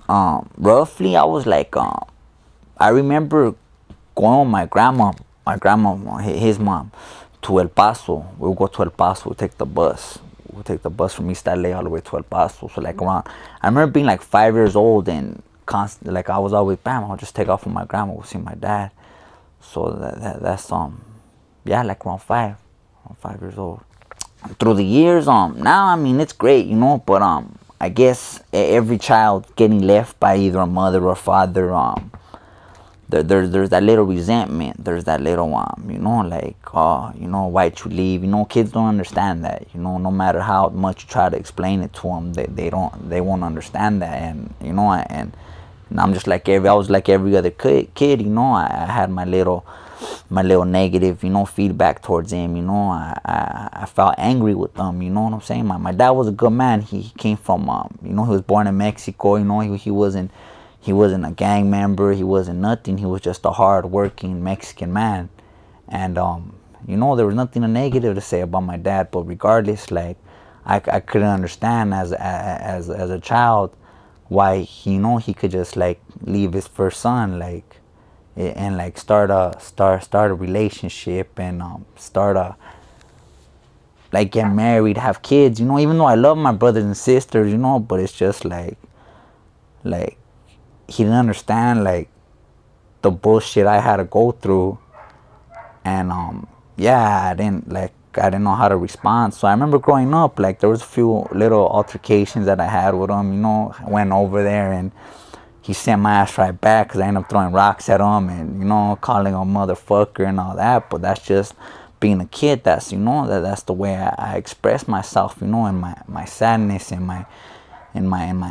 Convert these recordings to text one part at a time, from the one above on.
roughly I was like, I remember going with my grandma, his mom, to El Paso. We'll go to El Paso, we'll take the bus. We'll take the bus from East LA all the way to El Paso. So like around, I remember being like 5 years old and constant, like I was always, bam, I'll just take off with my grandma, we'll see my dad. So that's yeah, like around 5 years old. Through the years, now I mean it's great, but I guess every child getting left by either a mother or father, there's that little resentment. There's that little like, oh, why'd you leave? Kids don't understand that. No matter how much you try to explain it to them, they won't understand that. And and I'm just like I was like every other kid. I had my little negative, feedback towards him. I felt angry with them. You know what I'm saying? My dad was a good man. He came from, he was born in Mexico. He wasn't a gang member. He wasn't nothing. He was just a hard-working Mexican man. And there was nothing negative to say about my dad. But regardless, like I couldn't understand as a child why he could just like leave his first son and like start a relationship and start a like get married, have kids. Even though I love my brothers and sisters, but it's just like he didn't understand like the bullshit I had to go through. And yeah, I didn't know how to respond. So I remember growing up, like there was a few little altercations that I had with him. I went over there and he sent my ass right back because I ended up throwing rocks at him and calling him motherfucker and all that. But that's just being a kid. That's that's the way I express myself. In my sadness and my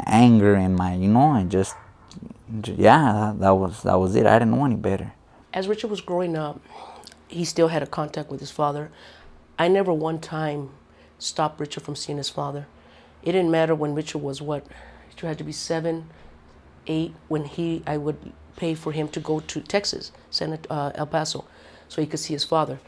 anger and my and just yeah, that was it. I didn't know any better. As Richard was growing up, he still had a contact with his father. I never one time stopped Richard from seeing his father. It didn't matter when Richard was Richard had to be 7, 8 when I would pay for him to go to Texas, El Paso, so he could see his father.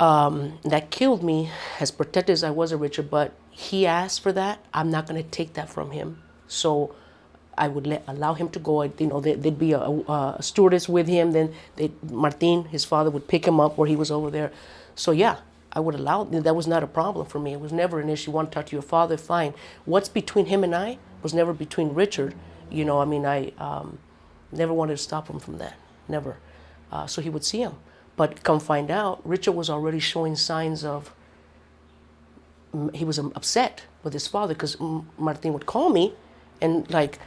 That killed me, as protected as I was of Richard, but he asked for that. I'm not going to take that from him. So I would allow him to go. There'd be a stewardess with him. Then Martin, his father, would pick him up where he was over there. So yeah, I would allow. That was not a problem for me. It was never an issue. You want to talk to your father? Fine. What's between him and I was never between Richard. I never wanted to stop him from that. Never. So he would see him. But come find out, Richard was already showing signs of, he was upset with his father because Martin would call me and like,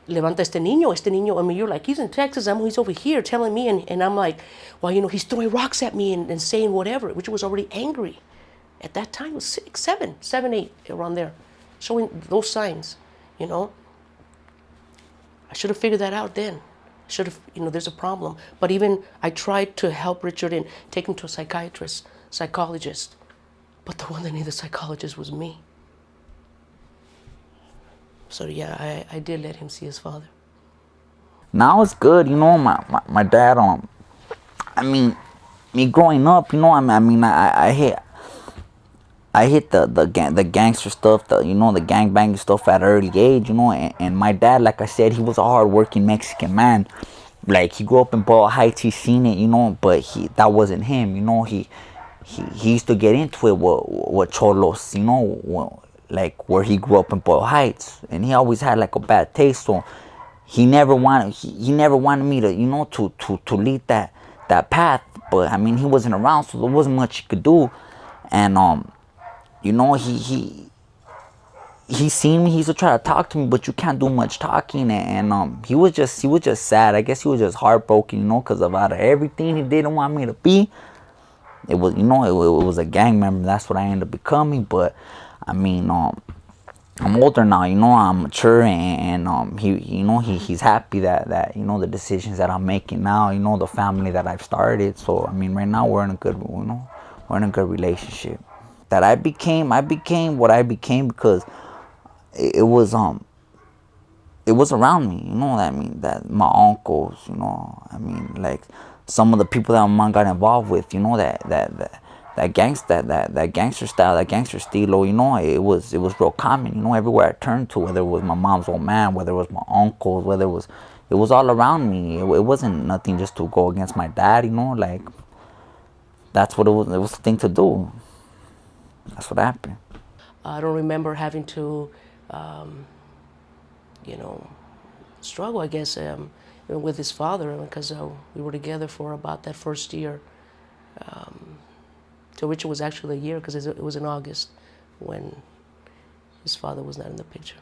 levanta este niño. I mean, you're like, he's in Texas, he's over here telling me. And I'm like, well, he's throwing rocks at me and saying whatever. Richard was already angry. At that time, it was 6, 7, 8, around there. Showing those signs, I should have figured that out then. Should have, there's a problem. But even I tried to help Richard and take him to a psychologist. But the one that needed a psychologist was me. So yeah, I did let him see his father. Now it's good, my dad, I mean, me growing up, I hit the gangster stuff, the gangbanging stuff at an early age, and my dad, like I said, he was a hard-working Mexican man. Like, he grew up in Boyle Heights, he's seen it, but that wasn't him, he used to get into it with cholos, like where he grew up in Boyle Heights, and he always had like a bad taste. So he never wanted me to to lead that path. But I mean, he wasn't around, so there wasn't much he could do. And he seen me. He used to try to talk to me, but you can't do much talking. And he was just sad. I guess he was just heartbroken, because out of everything he didn't want me to be, it was it was a gang member. That's what I ended up becoming. But I mean, I'm older now, I'm mature, and he's happy that the decisions that I'm making now, the family that I've started. So I mean, right now we're in a good relationship. That I became what I became because it was around me, that my uncles, like some of the people that my mom got involved with, that gangster style, that gangster stilo, you know, it was real common, you know, everywhere I turned to, whether it was my mom's old man, whether it was my uncles, whether it was all around me. It wasn't nothing just to go against my dad, you know, like that's what it was the thing to do. That's what happened. I don't remember having to, you know, struggle, I guess, with his father, because we were together for about that first year. So Richard was actually a year, because it was in August when his father was not in the picture.